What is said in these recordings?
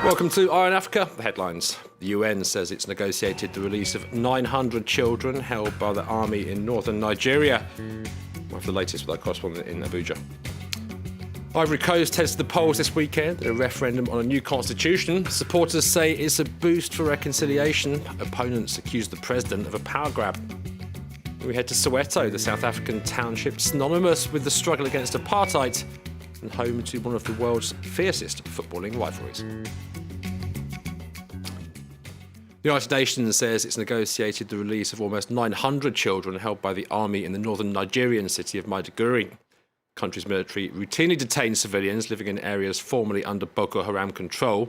Welcome to Eye on Africa. The headlines. The UN says it's negotiated the release of 900 children held by the army in northern Nigeria. We'll have the latest with our correspondent in Abuja. Ivory Coast heads to the polls this weekend in a referendum on a new constitution. Supporters say it's a boost for reconciliation. Opponents accuse the president of a power grab. We head to Soweto, the South African township synonymous with the struggle against apartheid and home to one of the world's fiercest footballing rivalries. The United Nations says it's negotiated the release of almost 900 children held by the army in the northern Nigerian city of Maiduguri. The country's military routinely detains civilians living in areas formerly under Boko Haram control.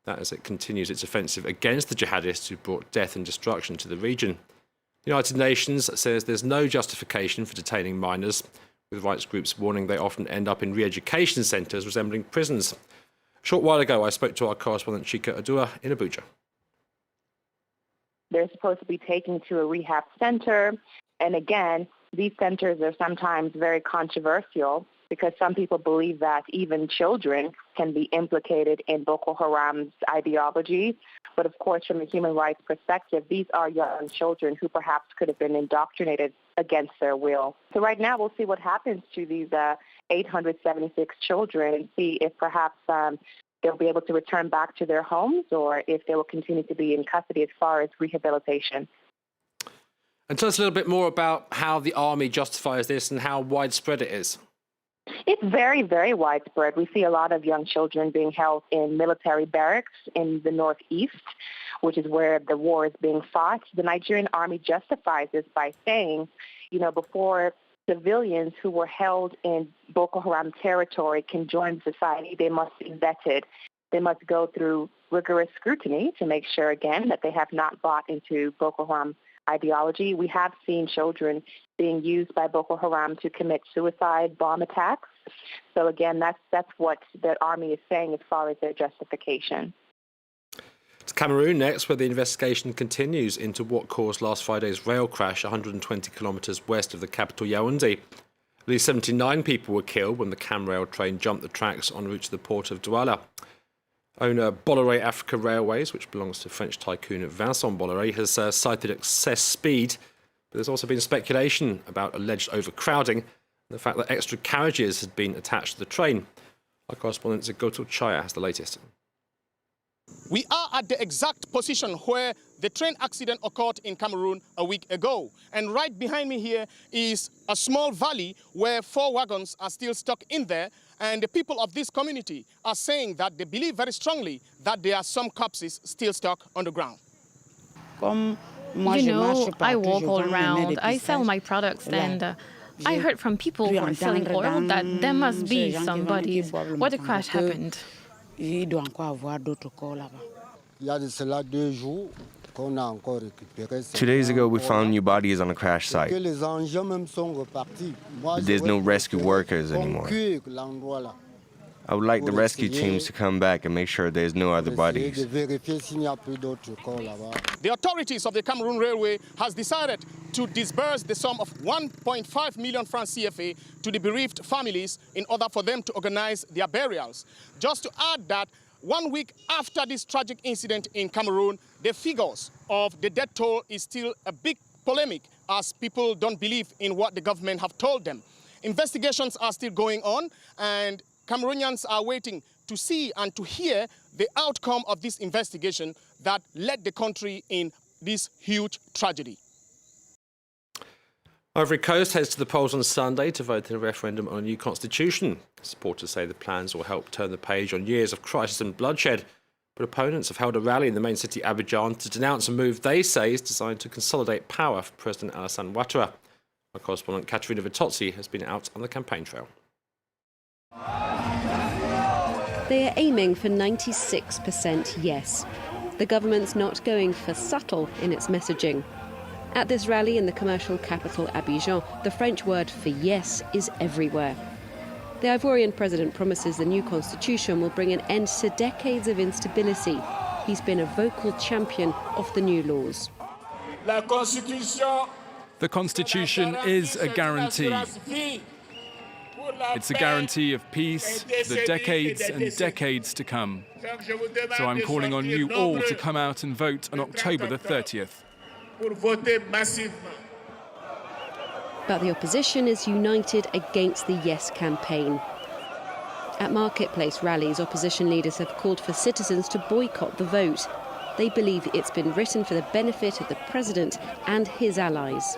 That as it continues its offensive against the jihadists who brought death and destruction to the region. The United Nations says there's no justification for detaining minors, with rights groups warning they often end up in re-education centres resembling prisons. A short while ago, I spoke to our correspondent Chika Adua in Abuja. They're supposed to be taken to a rehab center. And again, these centers are sometimes very controversial because some people believe that even children can be implicated in Boko Haram's ideology. But of course, from a human rights perspective, these are young children who perhaps could have been indoctrinated against their will. So right now, we'll see what happens to these 876 children and see if perhaps they'll be able to return back to their homes or if they will continue to be in custody as far as rehabilitation. And tell us a little bit more about how the army justifies this and how widespread it is. It's very, very widespread. We see a lot of young children being held in military barracks in the northeast, which is where the war is being fought. The Nigerian army justifies this by saying, before civilians who were held in Boko Haram territory can join society, they must be vetted. They must go through rigorous scrutiny to make sure, again, that they have not bought into Boko Haram ideology. We have seen children being used by Boko Haram to commit suicide, bomb attacks. So again, that's what the army is saying as far as their justification. To Cameroon next, where the investigation continues into what caused last Friday's rail crash 120 kilometres west of the capital Yaoundé. At least 79 people were killed when the CamRail train jumped the tracks en route to the port of Douala. Owner Bolloré Africa Railways, which belongs to French tycoon Vincent Bolloré, has cited excess speed. But there's also been speculation about alleged overcrowding and the fact that extra carriages had been attached to the train. Our correspondent Zigoto Chaya has the latest. We are at the exact position where the train accident occurred in Cameroon a week ago. And right behind me here is a small valley where 4 wagons are still stuck in there. And the people of this community are saying that they believe very strongly that there are some corpses still stuck on the ground. I walk all around, I sell my products, and I heard from people who are selling oil that there must be some bodies where the crash happened. 2 days ago, we found new bodies on the crash site. But there's no rescue workers anymore. I would like the rescue teams to come back and make sure there's no other bodies. The authorities of the Cameroon Railway has decided to disburse the sum of 1.5 million francs CFA to the bereaved families in order for them to organize their burials. Just to add that 1 week after this tragic incident in Cameroon, the figures of the death toll is still a big polemic as people don't believe in what the government have told them. Investigations are still going on and Cameroonians are waiting to see and to hear the outcome of this investigation that led the country in this huge tragedy. Ivory Coast heads to the polls on Sunday to vote in a referendum on a new constitution. Supporters say the plans will help turn the page on years of crisis and bloodshed. But opponents have held a rally in the main city Abidjan to denounce a move they say is designed to consolidate power for President Alassane Ouattara. Our correspondent Katerina Vitozzi has been out on the campaign trail. They are aiming for 96% yes. The government's not going for subtle in its messaging. At this rally in the commercial capital Abidjan, the French word for yes is everywhere. The Ivorian president promises the new constitution will bring an end to decades of instability. He's been a vocal champion of the new laws. The constitution is a guarantee It's a guarantee of peace for the decades and decades to come. So I'm calling on you all to come out and vote on October the 30th. But the opposition is united against the Yes campaign. At marketplace rallies, opposition leaders have called for citizens to boycott the vote. They believe it's been written for the benefit of the president and his allies.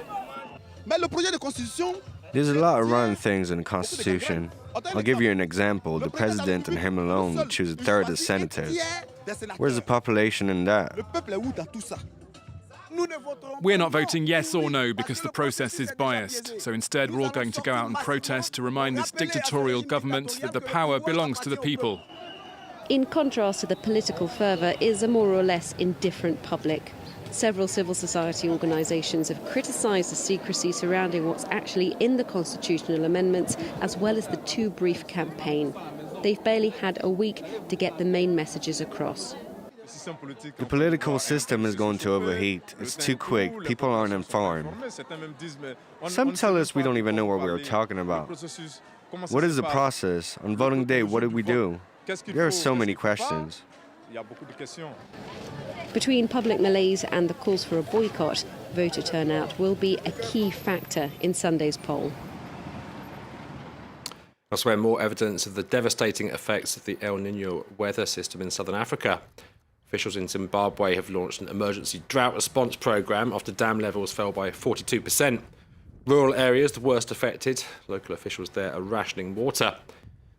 There's a lot of rotten things in the Constitution. I'll give you an example. The president and him alone choose a third of senators. Where's the population in that? We're not voting yes or no because the process is biased. So instead, we're all going to go out and protest to remind this dictatorial government that the power belongs to the people. In contrast to the political fervour is a more or less indifferent public. Several civil society organisations have criticised the secrecy surrounding what's actually in the constitutional amendments, as well as the too brief campaign. They've barely had a week to get the main messages across. The political system is going to overheat. It's too quick. People aren't informed. Some tell us we don't even know what we're talking about. What is the process? On voting day, what did we do? There are so many questions. Between public malaise and the calls for a boycott, voter turnout will be a key factor in Sunday's poll. Elsewhere, more evidence of the devastating effects of the El Niño weather system in southern Africa. Officials in Zimbabwe have launched an emergency drought response programme after dam levels fell by 42%. Rural areas, the worst affected. Local officials there are rationing water.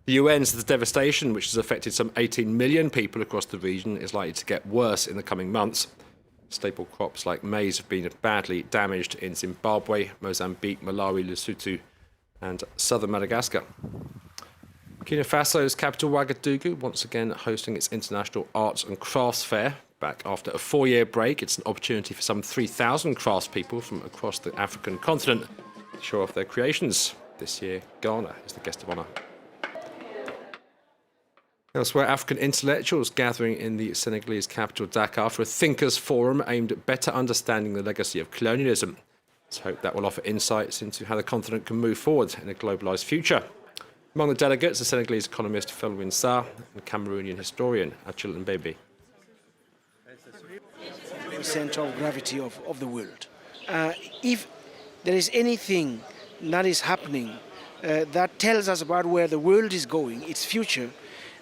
The UN says the devastation, which has affected some 18 million people across the region, is likely to get worse in the coming months. Staple crops like maize have been badly damaged in Zimbabwe, Mozambique, Malawi, Lesotho and southern Madagascar. Burkina Faso's capital Ouagadougou once again hosting its International Arts and Crafts Fair. Back after a 4-year break, it's an opportunity for some 3,000 craftspeople from across the African continent to show off their creations. This year, Ghana is the guest of honour. Elsewhere, African intellectuals gathering in the Senegalese capital Dakar for a thinkers' forum aimed at better understanding the legacy of colonialism. Let's hope that will offer insights into how the continent can move forward in a globalised future. Among the delegates, the Senegalese economist Felwine Sarr and Cameroonian historian Achille Mbebe. The center of gravity of the world. If there is anything that is happening that tells us about where the world is going, its future,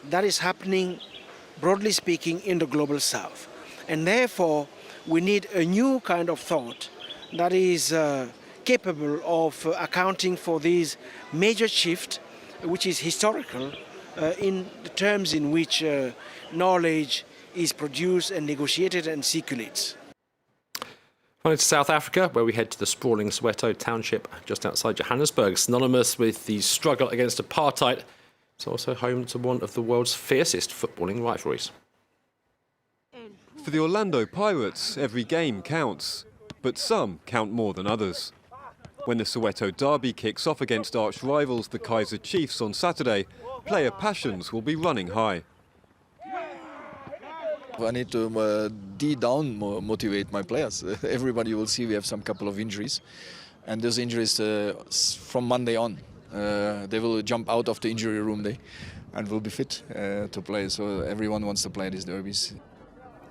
that is happening, broadly speaking, in the global south. And therefore, we need a new kind of thought that is capable of accounting for this major shift, which is historical, in the terms in which knowledge is produced and negotiated and circulates. Finally to South Africa, where we head to the sprawling Soweto township just outside Johannesburg. Synonymous with the struggle against apartheid, it's also home to one of the world's fiercest footballing rivalries. For the Orlando Pirates, every game counts, but some count more than others. When the Soweto Derby kicks off against arch rivals the Kaizer Chiefs on Saturday, player passions will be running high. I need to motivate my players. Everybody will see we have some couple of injuries, and those injuries from Monday on, they will jump out of the injury room day and will be fit to play. So everyone wants to play these derbies.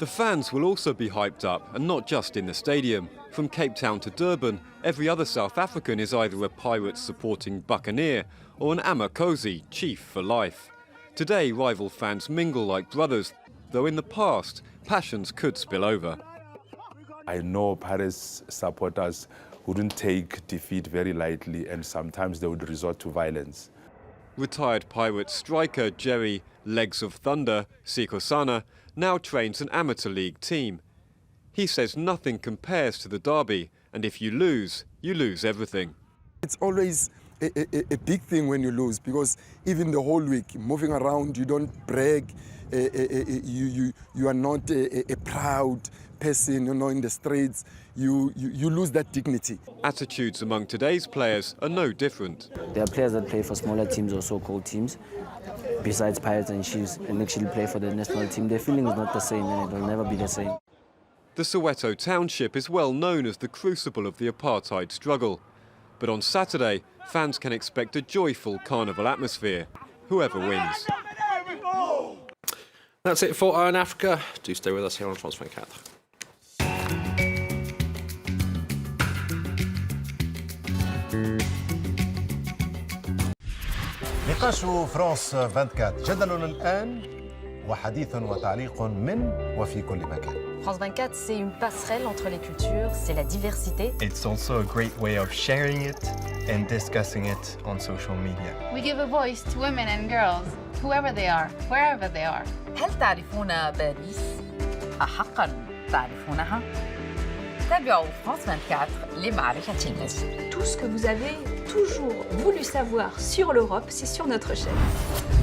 The fans will also be hyped up, and not just in the stadium. From Cape Town to Durban, every other South African is either a Pirates supporting Buccaneer or an Amakosi Chief for life. Today, rival fans mingle like brothers, though in the past, passions could spill over. I know Pirates supporters wouldn't take defeat very lightly, and sometimes they would resort to violence. Retired Pirates striker Jerry Legs of Thunder Sikosana now trains an amateur league team. He says nothing compares to the derby, and if you lose everything. It's always a big thing when you lose, because even the whole week, moving around, you don't brag, you are not a proud person, in the streets. You lose that dignity. Attitudes among today's players are no different. There are players that play for smaller teams or so-called teams, besides Pirates and Chiefs, and actually play for the national team. Their feeling is not the same, and it will never be the same. The Soweto township is well known as the crucible of the apartheid struggle. But on Saturday, fans can expect a joyful carnival atmosphere, whoever wins. That's it for Eye on Africa. Do stay with us here on France 24. نقاش فرانس 24 جدل الآن وحديث وتعليق من وفي كل مكان. France 24, c'est une passerelle entre les cultures, c'est la diversité. It's also a great way of sharing it and discussing it on social media. We give a voice to women and girls, whoever they are, wherever they are. هل تعرفون باريس؟ أحقاً تعرفونها؟ تابعوا France 24 لمعرفة المزيد. Tout ce que vous avez toujours voulu savoir sur l'Europe, c'est sur notre chaîne.